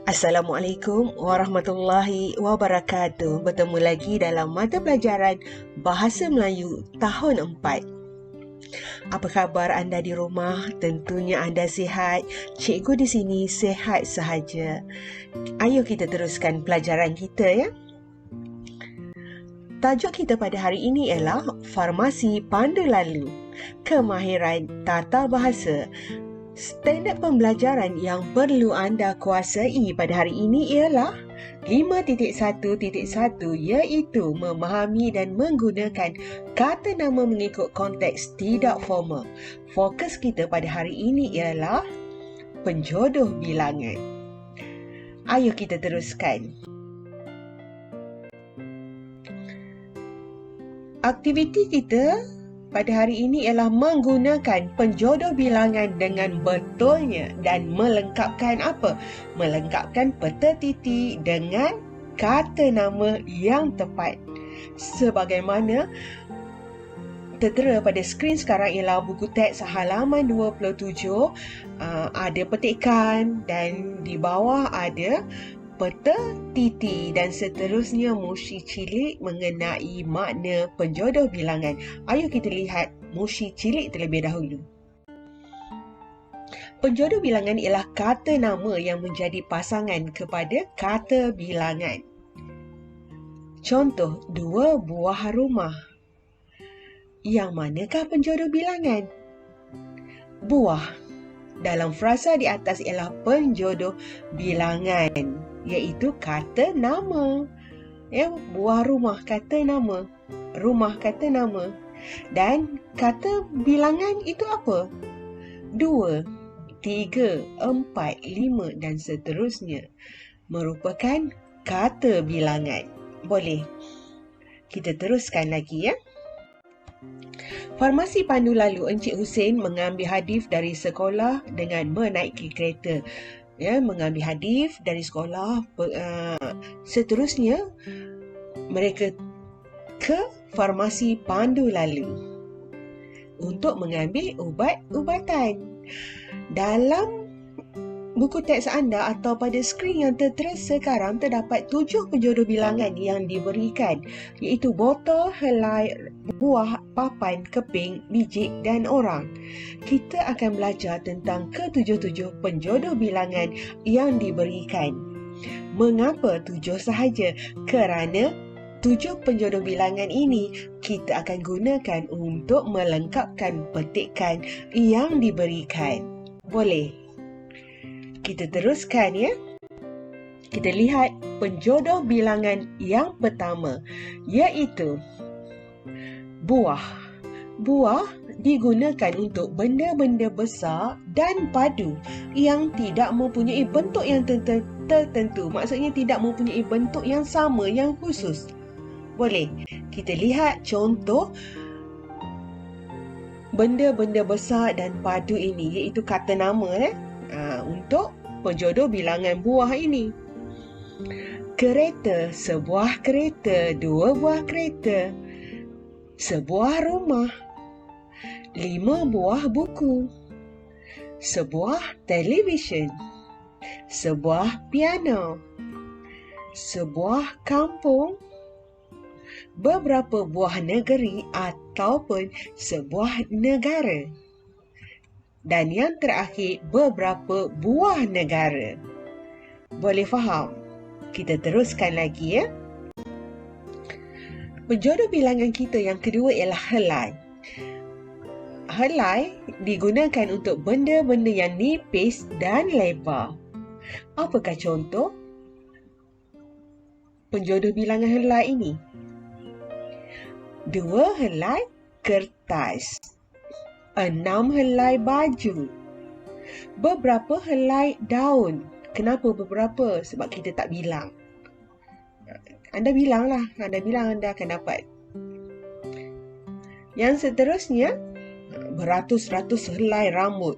Assalamualaikum warahmatullahi wabarakatuh. Bertemu lagi dalam mata pelajaran Bahasa Melayu tahun 4. Apa khabar anda di rumah? Tentunya anda sihat. Cikgu di sini sihat sahaja. Ayo kita teruskan pelajaran kita ya. Tajuk kita pada hari ini ialah Farmasi Pandu Lalu. Kemahiran tata bahasa. Standard pembelajaran yang perlu anda kuasai pada hari ini ialah 5.1.1 iaitu memahami dan menggunakan kata nama mengikut konteks tidak formal. Fokus kita pada hari ini ialah penjodoh bilangan. Ayo kita teruskan. Aktiviti kita pada hari ini ialah menggunakan penjodoh bilangan dengan betulnya dan melengkapkan apa? Melengkapkan peta titik dengan kata nama yang tepat. Sebagaimana tertera pada skrin sekarang ialah buku teks halaman 27, ada petikan dan di bawah ada peta titik dan seterusnya musi cilik mengenai makna penjodoh bilangan. Ayo kita lihat musi cilik terlebih dahulu. Penjodoh bilangan ialah kata nama yang menjadi pasangan kepada kata bilangan. Contoh, 2 buah rumah. Yang manakah penjodoh bilangan? Buah dalam frasa di atas ialah penjodoh bilangan, iaitu kata nama. Ya, buah rumah kata nama, rumah kata nama. Dan kata bilangan itu apa? 2, 3, 4, 5 dan seterusnya merupakan kata bilangan. Boleh kita teruskan lagi ya. Farmasi Pandu Lalu, Encik Hussein mengambil hadis dari sekolah dengan menaiki kereta. Ya, mengambil hadis dari sekolah. Seterusnya, mereka ke Farmasi Pandu Lalu untuk mengambil ubat-ubatan. Dalam buku teks anda atau pada skrin yang tertera sekarang terdapat 7 penjodoh bilangan yang diberikan, iaitu botol, helai, buah, papan, keping, biji dan orang. Kita akan belajar tentang ke-7 penjodoh bilangan yang diberikan. Mengapa 7 sahaja? Kerana 7 penjodoh bilangan ini kita akan gunakan untuk melengkapkan petikan yang diberikan. Boleh? Kita teruskan ya. Kita lihat penjodoh bilangan yang pertama, iaitu buah. Buah digunakan untuk benda-benda besar dan padu yang tidak mempunyai bentuk yang tertentu. Maksudnya tidak mempunyai bentuk yang sama, yang khusus. Boleh? Kita lihat contoh benda-benda besar dan padu ini, iaitu kata nama untuk penjodoh bilangan buah ini. Kereta, sebuah kereta, 2 buah kereta. Sebuah rumah, 5 buah buku. Sebuah televisyen. Sebuah piano. Sebuah kampung. Beberapa buah negeri ataupun sebuah negara. Dan yang terakhir, beberapa buah negara. Boleh faham? Kita teruskan lagi ya. Penjodoh bilangan kita yang kedua ialah helai. Helai digunakan untuk benda-benda yang nipis dan lebar. Apakah contoh penjodoh bilangan helai ini? 2 helai kertas. 6 helai baju. Beberapa helai daun. Kenapa beberapa? Sebab kita tak bilang. Anda bilanglah. Anda bilang anda akan dapat. Yang seterusnya, beratus-ratus helai rambut.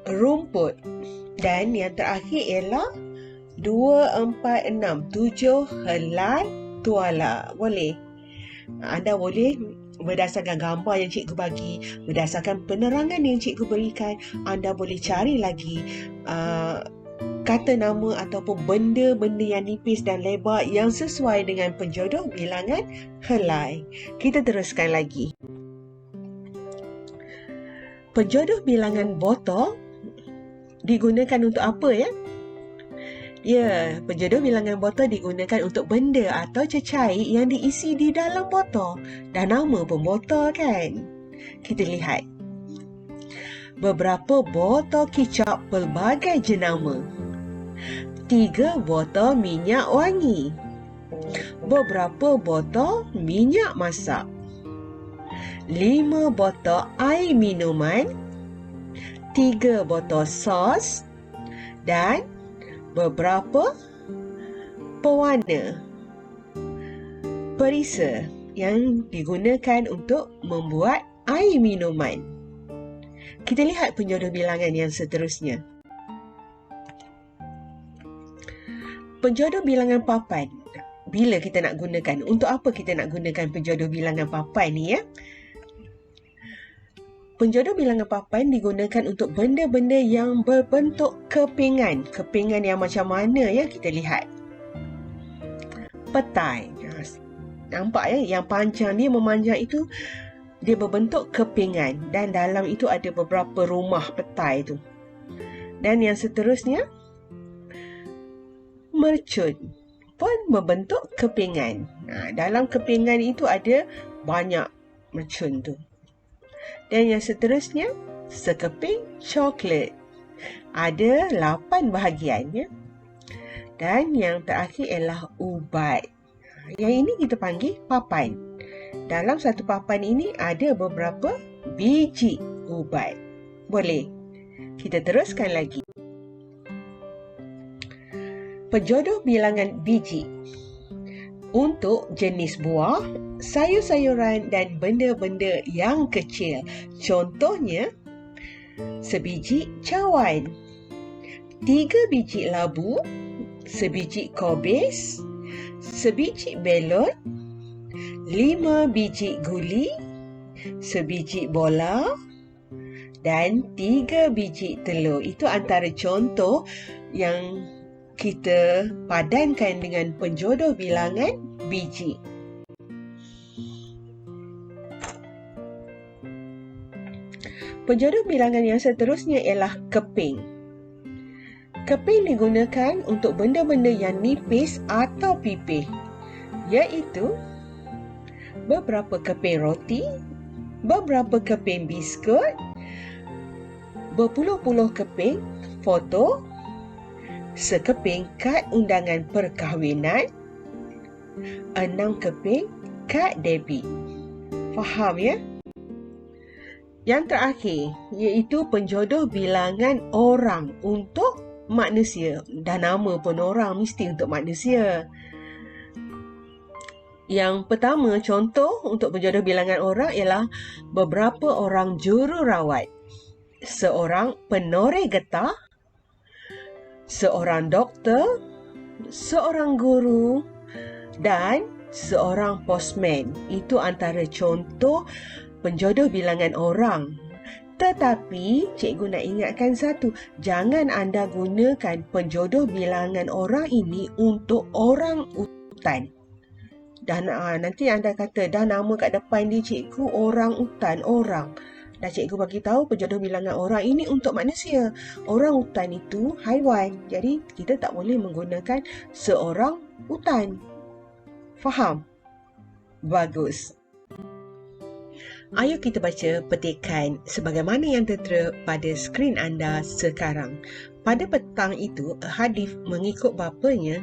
Rumput. Dan yang terakhir ialah 2, 4, 6, 7 helai tuala. Boleh? Anda boleh berdasarkan gambar yang cikgu bagi, berdasarkan penerangan yang cikgu berikan, anda boleh cari lagi kata nama ataupun benda-benda yang nipis dan lebar yang sesuai dengan penjodoh bilangan helai. Kita teruskan lagi. Penjodoh bilangan botol digunakan untuk apa ya? Ya, penjodoh bilangan botol digunakan untuk benda atau cecair yang diisi di dalam botol. Dan nama pun botol kan? Kita lihat. Beberapa botol kicap pelbagai jenama. 3 botol minyak wangi. Beberapa botol minyak masak. 5 botol air minuman. 3 botol sos. Dan beberapa pewarna perisa yang digunakan untuk membuat air minuman. Kita lihat penjodoh bilangan yang seterusnya. Penjodoh bilangan papan. Bila kita nak gunakan? Untuk apa kita nak gunakan penjodoh bilangan papan ni ya? Penjodoh bilangan papan digunakan untuk benda-benda yang berbentuk kepingan. Kepingan yang macam mana ya? Kita lihat. Petai. Nampak ya? Yang panjang dia memanjang itu dia berbentuk kepingan. Dan dalam itu ada beberapa rumah petai tu. Dan yang seterusnya, mercun pun berbentuk kepingan. Dalam kepingan itu ada banyak mercun tu. Dan yang seterusnya, sekeping coklat. Ada 8 bahagian ya. Dan yang terakhir ialah ubat. Yang ini kita panggil papan. Dalam satu papan ini ada beberapa biji ubat. Boleh? Kita teruskan lagi. Penjodoh bilangan biji. Untuk jenis buah, sayur-sayuran dan benda-benda yang kecil. Contohnya, sebiji cawan, 3 biji labu, sebiji kobis, sebiji belon, 5 biji guli, sebiji bola dan 3 biji telur. Itu antara contoh yang kita padankan dengan penjodoh bilangan biji. Penjodoh bilangan yang seterusnya ialah keping. Keping digunakan untuk benda-benda yang nipis atau pipih, iaitu beberapa keping roti, beberapa keping biskut, berpuluh-puluh keping foto, sekeping kad undangan perkahwinan, 6 keping kad debit. Faham ya? Yang terakhir iaitu penjodoh bilangan orang untuk manusia. Dan nama pun orang mesti untuk manusia. Yang pertama, contoh untuk penjodoh bilangan orang ialah beberapa orang jururawat, seorang penoreh getah, seorang doktor, seorang guru dan seorang postman. Itu antara contoh penjodoh bilangan orang. Tetapi cikgu nak ingatkan satu, jangan anda gunakan penjodoh bilangan orang ini untuk orang utan. Dan nanti anda kata, dah nama kat depan dia cikgu orang utan, orang. Dah cikgu bagi tahu penjodoh bilangan orang ini untuk manusia. Orang utan itu haiwan. Jadi kita tak boleh menggunakan seorang utan. Faham? Bagus. Ayo kita baca petikan sebagaimana yang tertera pada skrin anda sekarang. Pada petang itu, Hadif mengikut bapanya,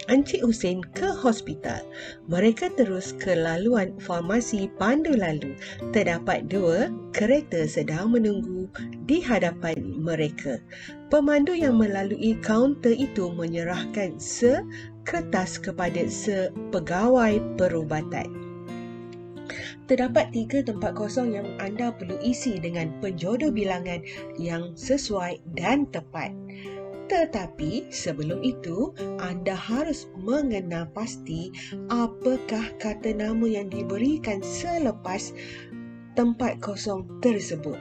Encik Husin ke hospital. Mereka terus ke laluan farmasi Pandu Lalu. Terdapat 2 kereta sedang menunggu di hadapan mereka. Pemandu yang melalui kaunter itu menyerahkan sekertas kepada sepegawai perubatan. Terdapat 3 tempat kosong yang anda perlu isi dengan penjodoh bilangan yang sesuai dan tepat. Tetapi sebelum itu, anda harus mengenal pasti apakah kata nama yang diberikan selepas tempat kosong tersebut.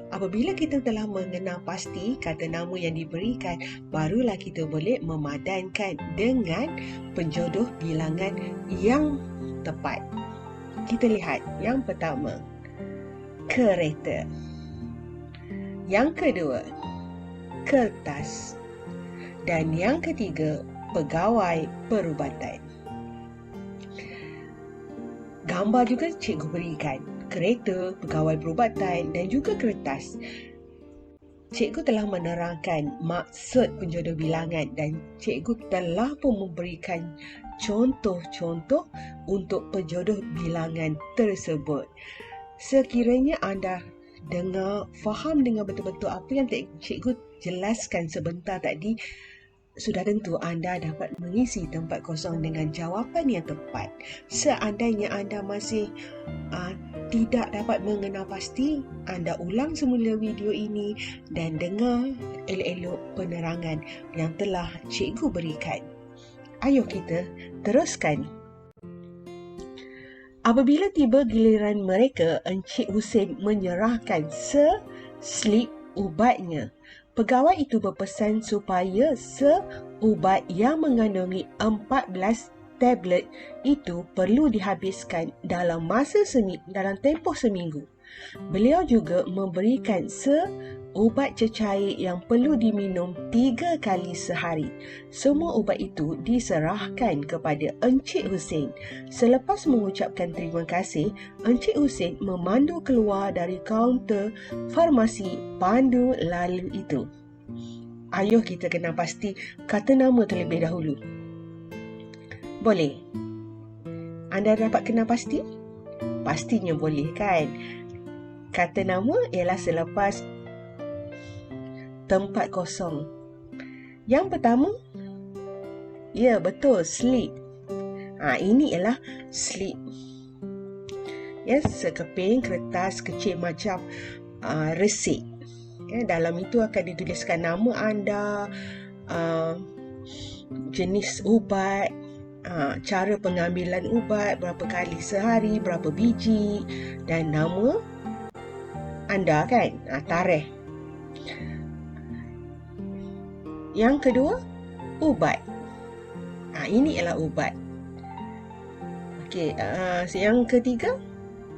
Apabila kita telah mengenal pasti kata nama yang diberikan, barulah kita boleh memadankan dengan penjodoh bilangan yang tepat. Kita lihat yang pertama, kereta. Yang kedua, kertas. Dan yang ketiga, pegawai perubatan. Gambar juga cikgu berikan. Kereta, pegawai perubatan dan juga kertas. Cikgu telah menerangkan maksud penjodoh bilangan dan cikgu telah pun memberikan contoh-contoh untuk penjodoh bilangan tersebut. Sekiranya anda dengar, faham dengan betul-betul apa yang cikgu jelaskan sebentar tadi, sudah tentu anda dapat mengisi tempat kosong dengan jawapan yang tepat. Seandainya anda masih tidak dapat mengenal pasti, anda ulang semula video ini dan dengar elok-elok penerangan yang telah cikgu berikan. Ayo kita teruskan. Apabila tiba giliran mereka, Encik Hussein menyerahkan slip ubatnya. Pegawai itu berpesan supaya ubat yang mengandungi 14 tablet itu perlu dihabiskan dalam tempoh seminggu. Beliau juga memberikan ubat cecair yang perlu diminum 3 kali sehari. Semua ubat itu diserahkan kepada Encik Hussein. Selepas mengucapkan terima kasih, Encik Hussein memandu keluar dari kaunter farmasi pandu lalu itu. Ayuh kita kenal pasti kata nama terlebih dahulu. Boleh? Anda dapat kenal pasti? Pastinya boleh kan? Kata nama ialah selepas tempat kosong. Yang pertama, ya betul, slip. Ini ialah slip. Ya, sekeping kertas kecil macam resit. Ya, dalam itu akan dituliskan nama anda, jenis ubat, cara pengambilan ubat, berapa kali sehari, berapa biji dan nama anda kan, tarikh. Yang kedua, ubat. Ini ialah ubat. Okey, yang ketiga,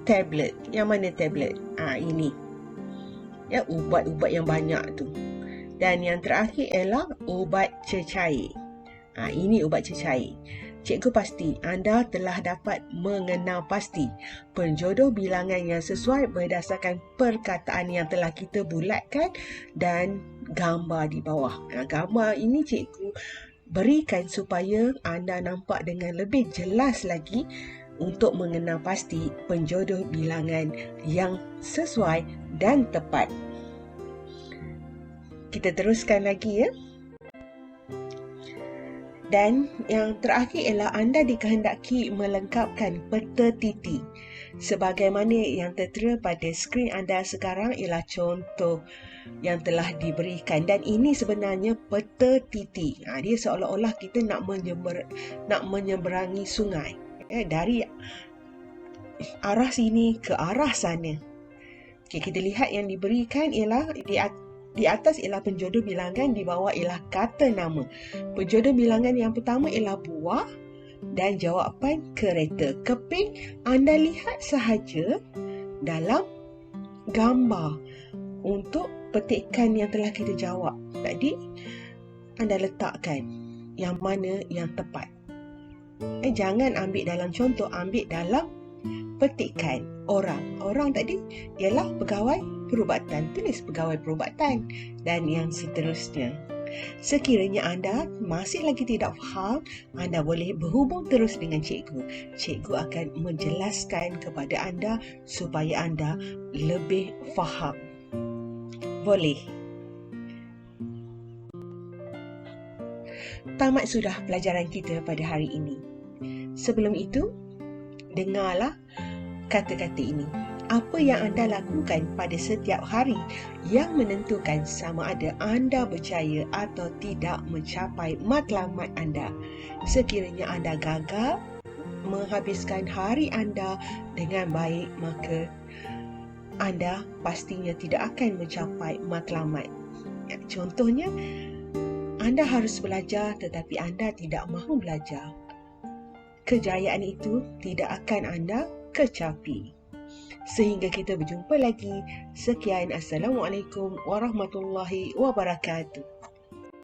tablet. Yang mana tablet? Ini. Ya, ubat-ubat yang banyak tu. Dan yang terakhir ialah ubat cecair. Ini ubat cecair. Cikgu pasti anda telah dapat mengenal pasti penjodoh bilangan yang sesuai berdasarkan perkataan yang telah kita bulatkan dan gambar di bawah. Gambar ini cikgu berikan supaya anda nampak dengan lebih jelas lagi untuk mengenal pasti penjodoh bilangan yang sesuai dan tepat. Kita teruskan lagi ya. Dan yang terakhir ialah anda dikehendaki melengkapkan peta titik. Sebagaimana yang tertera pada skrin anda sekarang ialah contoh yang telah diberikan. Dan ini sebenarnya peta titik. Dia seolah-olah kita nak menyeberangi sungai. Dari arah sini ke arah sana. Okay, kita lihat yang diberikan ialah di atas ialah penjodoh bilangan, di bawah ialah kata nama. Penjodoh bilangan yang pertama ialah buah dan jawapan kereta. Keping anda lihat sahaja dalam gambar untuk petikan yang telah kita jawab. Tadi anda letakkan yang mana yang tepat. Jangan ambil dalam contoh, ambil dalam petikan orang. Orang tadi ialah pegawai perubatan. Tulis pegawai perubatan dan yang seterusnya. Sekiranya anda masih lagi tidak faham, anda boleh berhubung terus dengan cikgu. Cikgu akan menjelaskan kepada anda supaya anda lebih faham. Boleh? Tamat sudah pelajaran kita pada hari ini. Sebelum itu, dengarlah kata-kata ini. apa yang anda lakukan pada setiap hari yang menentukan sama ada anda berjaya atau tidak mencapai matlamat anda. Sekiranya anda gagal menghabiskan hari anda dengan baik, maka anda pastinya tidak akan mencapai matlamat. Contohnya, anda harus belajar tetapi anda tidak mahu belajar. Kejayaan itu tidak akan anda kecapi. Sehingga kita berjumpa lagi. Sekian, Assalamualaikum warahmatullahi wabarakatuh.